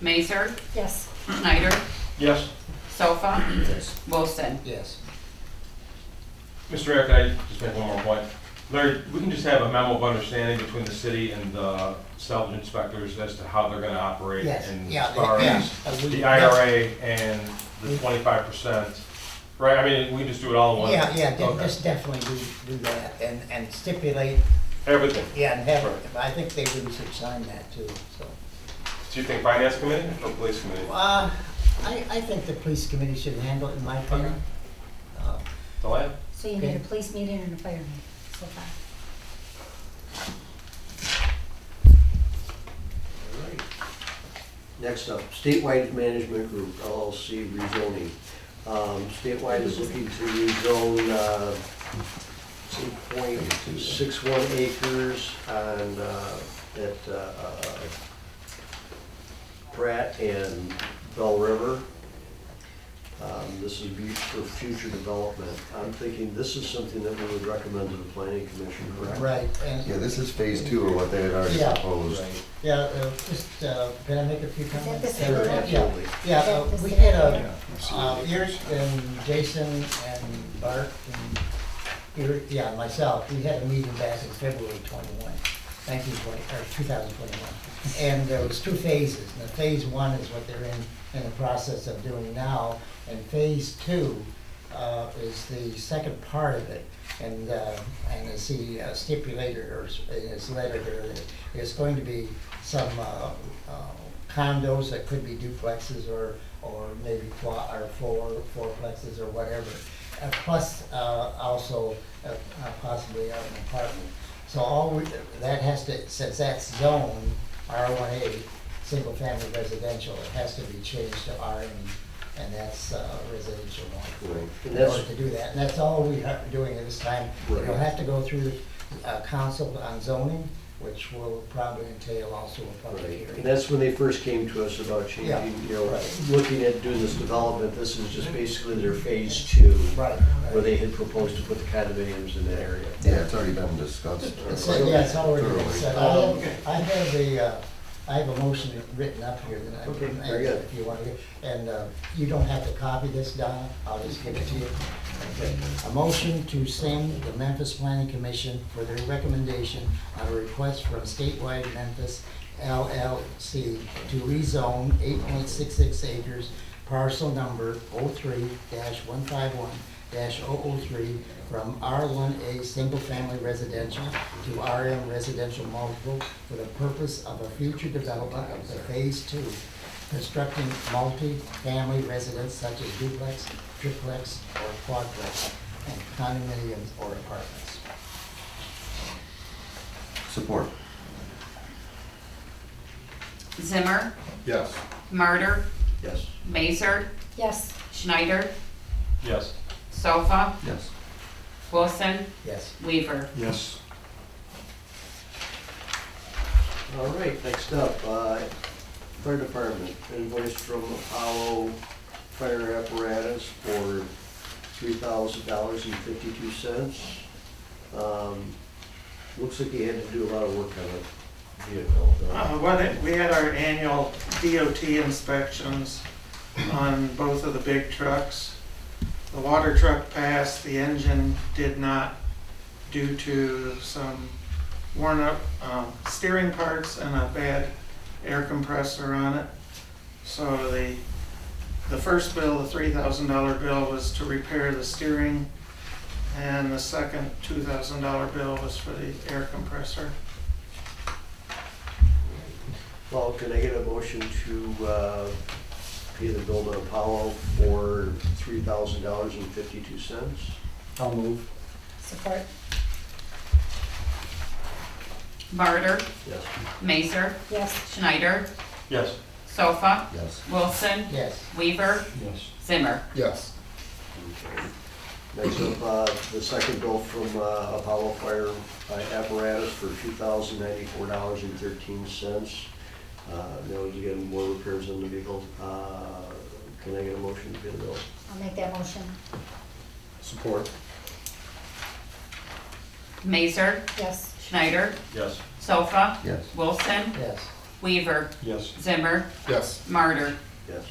Mazer, Yes. Schneider, Yes. Sofa, Yes. Wilson. Yes. Mr. Mayor, can I just make one more point? Larry, we can just have a memo of understanding between the city and the salvage inspectors as to how they're gonna operate. Yes, And yeah, as far yeah, as we- the IRA and the 25%, right? I mean, we just do it all in one. Yeah, yeah, Okay. just definitely do that and stipulate, Everything. yeah, and have, I think they really should sign that too, so. Do you think finance committee or police committee? I think the police committee should handle it, in my opinion. Deland? So you need a police meeting and a fire meeting so far. All right. Next up, Statewide Management Group, LLC rezoning. Statewide is looking to rezone 8.61 acres on, at Pratt and Bell River. This is for future development. I'm thinking this is something that we would recommend to the planning commission, correct? Right, and. Yeah, this is phase 2 of what they had already Yeah. proposed. Yeah, just, can I make a few comments? this Sure, Yeah. absolutely. Yeah, Is that we the had city? Eric and Jason and Bart and Eric, yeah, myself, we had a meeting back in February 2021. And there was 2 phases. Now, phase 1 is what they're in the process of doing now, and phase 2 is the second part of it. And as he stipulated, or in his letter there, that there's going to be some condos that could be duplexes or maybe fourplexes or whatever. Plus also possibly an apartment. So that has to, since that's zoned R1A, single family residential, it has to be changed to RM, and that's residential one. Right. And In order that's, to do that, and that's all we are doing at this time. You'll Right. have to go through the council on zoning, which will probably entail also a public right. hearing. And that's when they first came to us about Yeah, changing, you know, right. looking at doing this development. This is just basically their phase 2. Right. Where they had proposed to put the condominiums in that area. Yeah, it's already been discussed. Yeah, it's already been Thoroughly. said. I have a motion written up here that I Okay, can very good. if you want to, and you don't have to copy this, Donna, I'll just give it to you. Okay. A motion to send the Memphis Planning Commission for their recommendation on a request from Statewide Memphis LLC to rezone 8.66 acres, parcel number 03-151-003 from R1A Single Family Residential to RM Residential Multiple for the purpose of a future development of the Phase 2, constructing multi-family residence such as duplex, triplex, or quadplex, and condominiums or apartments. Support. Zimmer, Yes. Martyr, Yes. Mazer, Yes. Schneider, Yes. Sofa, Yes. Wilson, Yes. Weaver. Yes. All right, next up, fire department, invoice from Apollo Fire Apparatus for $3,000.52. Looks like he had to do a lot of work on the vehicle. We had our annual DOT inspections on both of the big trucks. The water truck passed, the engine did not due to some worn up steering parts and a bad air compressor on it. So the first bill, the $3,000 bill, was to repair the steering, and the second $2,000 bill was for the air compressor. Well, can I get a motion to pay the bill to Apollo for $3,000.52? I'll move. Support. Martyr, Yes. Mazer, Yes. Schneider, Yes. Sofa, Yes. Wilson, Yes. Weaver, Yes. Zimmer. Yes. Okay. Next up, the second bill from Apollo Fire Apparatus for $2,094.13. That was again more repairs on the vehicle. Can I get a motion to pay the bill? I'll make that motion. Support. Mazer, Yes. Schneider, Yes. Sofa, Yes. Wilson, Yes. Weaver, Yes. Zimmer, Yes. Martyr. Yes.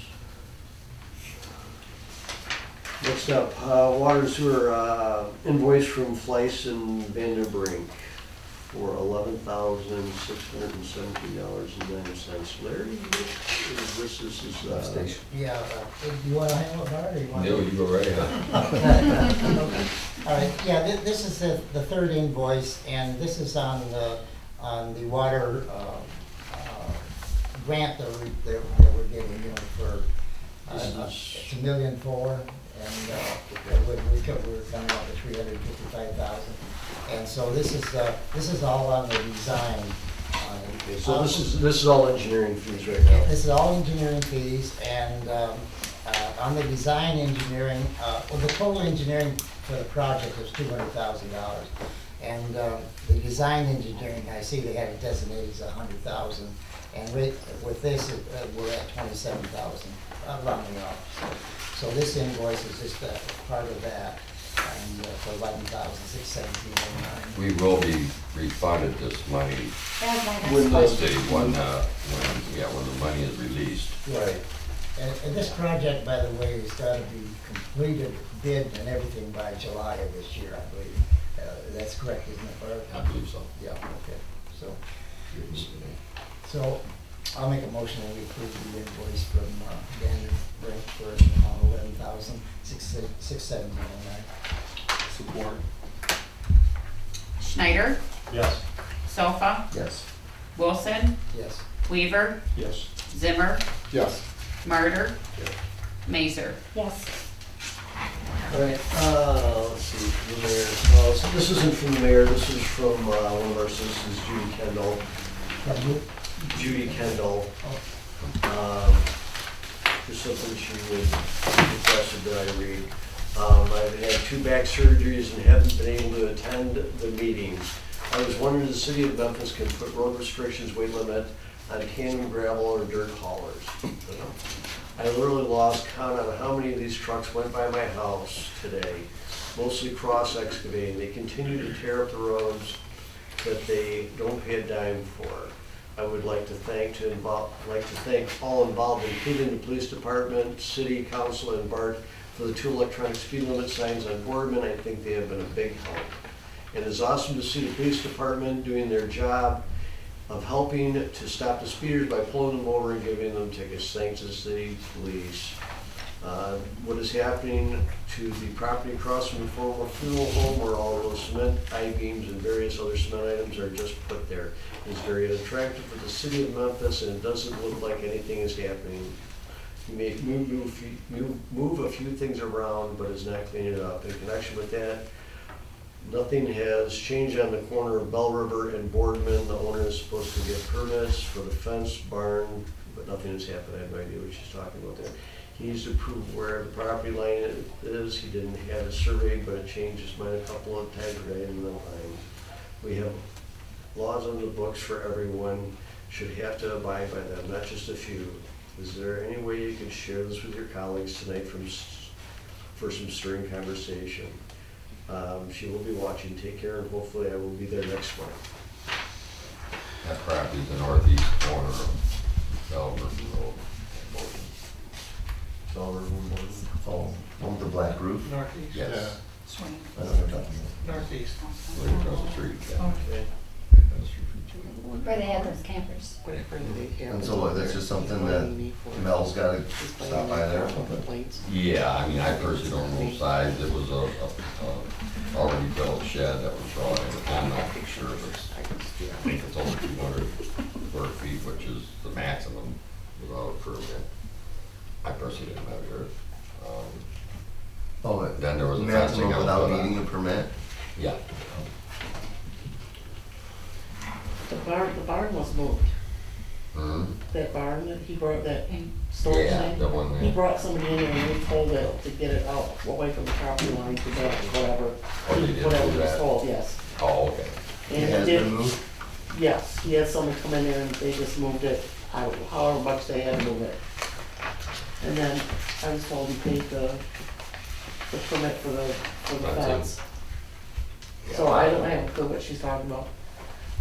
Next up, water and sewer invoice from Fleiss and Vanderbrink for $11,617.09. Larry, this is, Station. Yeah, do you wanna handle it, Bart, or you want? No, you go right ahead. All right, yeah, this is the third invoice, and this is on the water, grant that we're getting, you know, for, This is- it's $1.4 million, and, we're coming up to 355,000. And so this is all on the design on it. okay, so this is all engineering fees right now. This is all engineering fees, and on the design engineering, well, the total engineering for the project was $200,000. And the design engineering, I see they had it designated as $100,000. And with this, we're at $27,000, rounding off. So this invoice is just a part of that, and for $11,617.09. We will be refunded this money That was my When next the question. city when the money is released. Right. And this project, by the way, has got to be completed, bid and everything by July of this year, I believe. That's correct, isn't it, Bart? I believe so. Yeah, okay, so I'll make a motion that we approve the invoice from Vanderbrink for an amount of $11,617.09. Support. Schneider, Yes. Sofa, Yes. Wilson, Yes. Weaver, Yes. Zimmer, Yes. Martyr, Mazer. Yes. All right, let's see, from the mayor. So this isn't from the mayor, this is from one of our citizens, Judy Kendall. From you? Judy Kendall. Just something she requested that I read. I've had 2 back surgeries and haven't been able to attend the meetings. I was wondering if the city of Memphis can put road restrictions weight limit on tandem gravel or dirt haulers. I literally lost count on how many of these trucks went by my house today, mostly cross excavating. They continue to tear up the roads that they don't pay a dime for. I would like to thank all involved, including the police department, city council, and BART for the 2 electronic speed limit signs on Boardman. I think they have been a big help. And it's awesome to see the police department doing their job of helping to stop the speeders by pulling them over and giving them tickets. Thanks to the city police. What is happening to the property across from the former funeral home where all those cement I-beams and various other cement items are just put there is very attractive for the city of Memphis, and it doesn't look like anything is happening. You may move a few things around, but it's not cleaning it up. In connection with that, nothing has changed on the corner of Bell River and Boardman. The owner is supposed to get permits for the fence barn, but nothing has happened. I have no idea what she's talking about there. He needs to prove where the property line is. He didn't have a survey, but it changed his mind a couple of times regarding the line. We have laws on the books for everyone, should have to abide by them, not just a few. Is there any way you could share this with your colleagues tonight for some stirring conversation? She will be watching. Take care, and hopefully I will be there next month. That property is the northeast corner of Bell River Road. Bell River, Boardman. Oh, one with the black roof? Northeast? Yes, I know what you're talking Northeast. right across the street. Yeah. Okay. Where they have those campers. And so what, that's just something that Mel's gotta stop by there or something? Yeah, I mean, I personally don't know size. It was a already built shed that was brought in. I'm not sure if it's, I think it's over 200 square feet, which is the maximum without a permit. I personally didn't measure it. Oh, Then there was a maximum fencing out without there. needing a permit? Yeah. The barn was moved. Mhm. That barn that he brought, that storage Yeah, thing. the one He there. brought somebody in there and we told it to get it out, away from the property line to that, whatever. Oh, they did Whatever do he was that? told, yes. Oh, okay. And It has did- been moved? Yes, he had someone come in there and they just moved it, however much they had to move it. And then I was told he paid the permit for the That's it. fence. So I don't have a clue what she's talking about.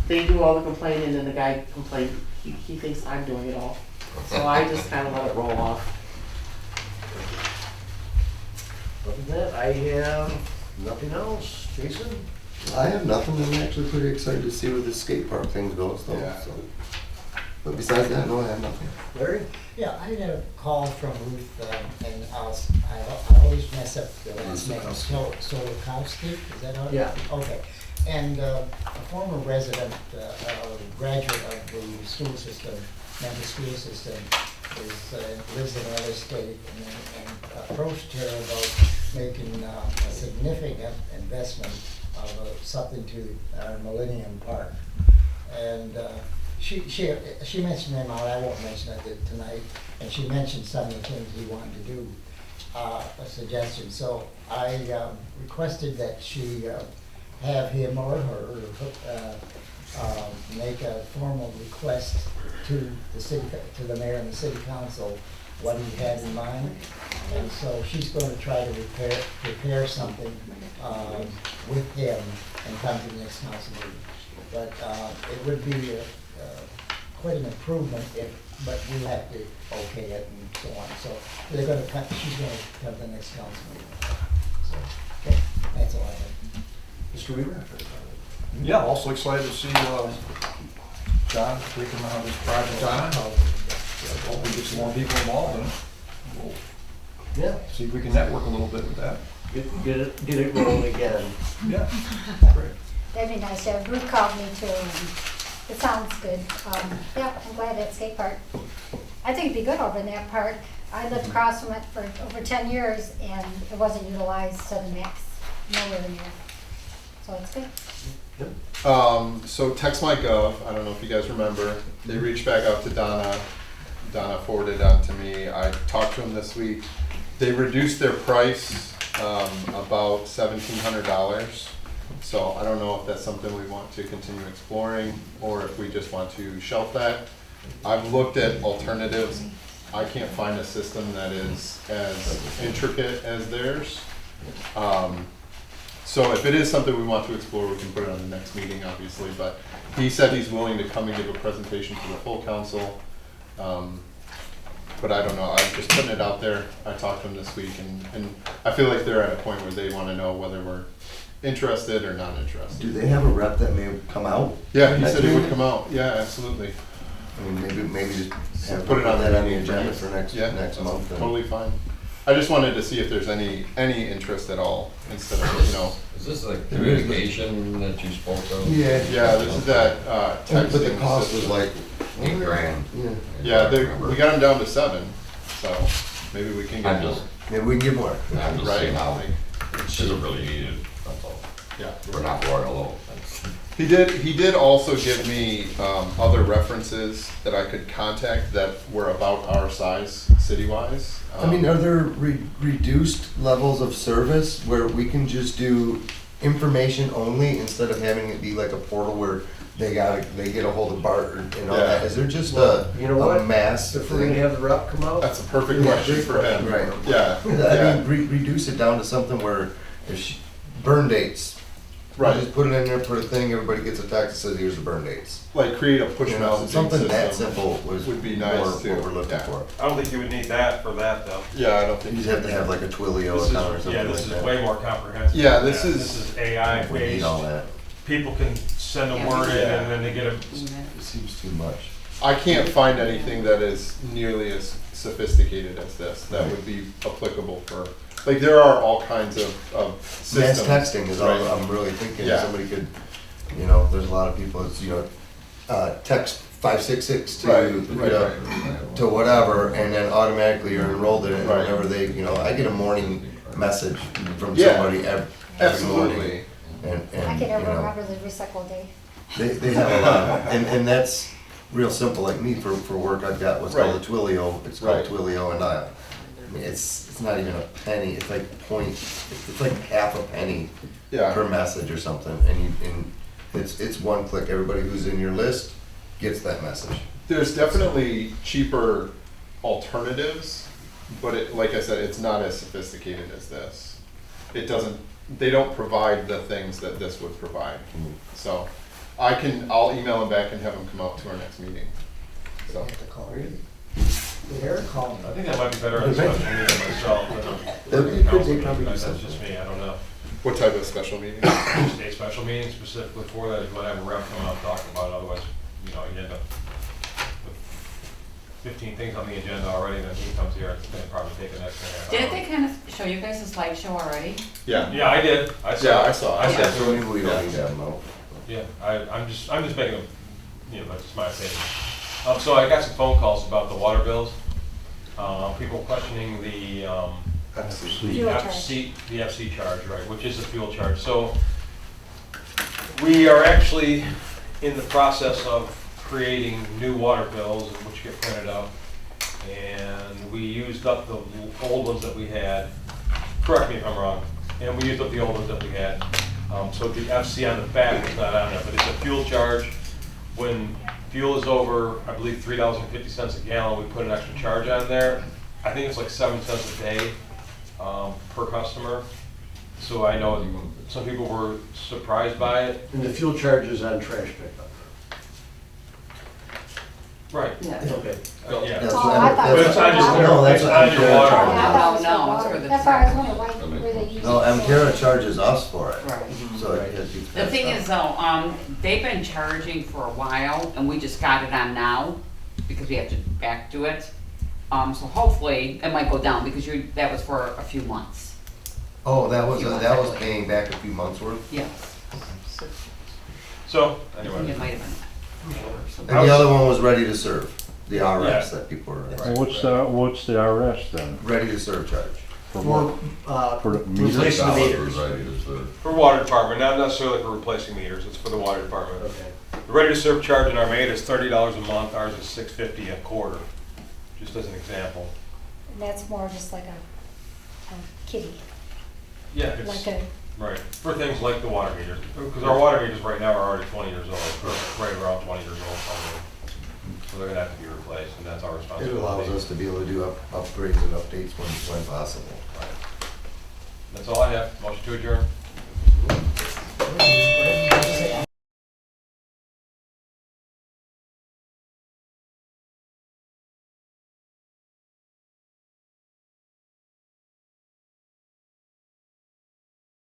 they do all the complaining and the guy complains, he thinks I'm doing it all. So I just kinda let it roll off. Other than that, I have nothing else. Jason? I have nothing. I'm actually pretty excited to see where the skate park thing goes though. Yeah. So. But besides that, no, I have nothing. Larry? Yeah, I had a call from Ruth, and I always mess up the last name, Solokowski, is that how? Yeah. Okay, and a former resident, graduate of the school system, Memphis school system, lives in another state, and approached her about making a significant investment of something to our Millennium Park. And she mentioned them out, I won't mention it tonight, and she mentioned some of the things he wanted to do, a suggestion. So I requested that she have him or her make a formal request to the city, to the mayor and the city council, what he had in mind. And so she's going to try to prepare something with him and come to the next council meeting. But it would be quite an improvement but we'll have to okay it and so on. So they're going to come, she's going to come to the next council meeting. So, okay, that's all I have. Mr. Weaver? Yeah, also excited to see John taking this project on. Hope we get some more people involved in it. We'll Yeah. see if we can network a little bit with that. Get it rolling again. Yeah, great. That'd be nice. Yeah, Ruth called me too. And it sounds good. Yeah, I'm glad that skate park. I think it'd be good over in that park. I lived across from it for over 10 years and it wasn't utilized to the max. Nowhere near. So it's good. So Text My Gov, I don't know if you guys remember, they reached back out to Donna. Donna forwarded it on to me. I talked to them this week. They reduced their price about $1,700. So I don't know if that's something we want to continue exploring or if we just want to shelf that. I've looked at alternatives. I can't find a system that is as intricate as theirs. So if it is something we want to explore, we can put it on the next meeting, obviously. But he said he's willing to come and give a presentation to the full council. But I don't know. I'm just putting it out there. I talked to him this week, and I feel like they're at a point where they want to know whether we're interested or not interested. Do they have a rep that may come out? Yeah, he said he would come out. Yeah, absolutely. I mean, maybe just have Put it on that the on the meeting agenda for for next month. and- Totally fine. I just wanted to see if there's any interest at all instead of, you know. Is this like communication that you spoke of? Yeah. Yeah, this is that texting. But the cost was system. like $8,000. Yeah. Yeah, we got them down to 7, so maybe we can get I'm more. just, Maybe we can get more. I'm just Right. saying how it's really needed, that's all. Yeah. We're not royal, He did also give me other references that I could contact that were about our size city-wise. I mean, are there reduced levels of service where we can just do information only instead of having it be like a portal where they get a hold of Bart and all that? Yeah. Is there just You know a what? mass If we're gonna have the rep come out, That's a perfect question for him. Right. Yeah. I Yeah. mean, reduce it down to something where if burn dates. Right. Just put it in there, put a thing, everybody gets a text that says here's the burn dates. Like create a push You know, messaging something that system simple would be nice more too. what we're looking Yeah. for. I don't think you would need that for that though. Yeah, I don't You think. just have to have like a Twilio This account or is, something yeah, like this is that. way more comprehensive. Yeah, than this that. is- This is AI We need all based. that. People can send a Yeah, word in yeah. and then they get a, It seems too much. I can't find anything that is nearly as sophisticated as this that would be applicable for, like, there are all kinds of Mass systems. texting is all Right. I'm really thinking. Yeah. Somebody could, there's a lot of people, it's, text 566 to, Right. to whatever, and then automatically you're enrolled in it, and Right. whenever they, I get a morning message from Yeah. somebody every morning. Absolutely. And, I can never remember the recycle day. they have a lot, and that's real simple, like me, for work, I've got what's called a Right. Twilio, it's called Right. Twilio, and I mean, it's not even a penny, it's like it's like half a penny Yeah. per message or something, and it's one click, everybody who's in your list gets that message. There's definitely cheaper alternatives, but like I said, it's not as sophisticated as this. They don't provide the things that this would provide. So I'll email him back and have him come out to our next meeting. So. Have to call you. Eric called me. I think that might be better on a special meeting myself than That'd be a good, council they probably meeting. do That's just me, I don't know. What type of special meeting? Just a special meeting specifically for that, if you want to have a rep come out and talk about it, otherwise, you know, you end up with 15 things on the agenda already, then he comes here, it's gonna probably take an extra half hour. Did they kind of show you guys a slideshow already? Yeah. Yeah, I did, I saw. Yeah, I saw. I said, So maybe we don't need that amount. yeah, I'm just making a, you know, that's just my opinion. So I got some phone calls about the water bills, people questioning the, Fuel charge. the FC charge, right, which is the fuel charge. So we are actually in the process of creating new water bills, which get printed up. And we used up the old ones that we had. Correct me if I'm wrong. And we used up the old ones that we had. So the FC on the back is not on there, but it's a fuel charge. When fuel is over, I believe $3.50 a gallon, we put an extra charge on there. I think it's like 7 cents a day per customer. So I know some people were surprised by it. And the fuel charge is on trash pickup. Right. Yeah. Okay. Yeah. That's Oh, what- I thought But it's on your, No, that's it's what on your I'm water. sure. I thought it was No, for no, it's water. for the That's why I was tax. wondering where they use it. No, Amtera charges us for it. Right. So it gets you. The thing is though, they've been charging for a while and we just got it on now because we have to back do it. So hopefully it might go down because that was for a few months. Oh, that was paying back a few months worth? Yes. So, I think anyway. it might have been. And the other one was ready to serve, the Yeah. RS that people were, What's the RS then? ready to serve charge. For For, what? For the meter? replacing the $6 meters. Ready to serve. For water department, not necessarily for replacing meters, it's for the water department. Okay. The ready to serve charge in our maid is $30 a month, ours is $6.50 a quarter, just as an example. And that's more just like a kitty, Yeah, it's, like a, right, for things like the water meters, because our water meters right now are already 20 years old, or right around 20 years old probably. So they're gonna have to be replaced, and that's our It responsibility. allows us to be able to do upgrades and updates when possible. That's all I have, motion to adjourn.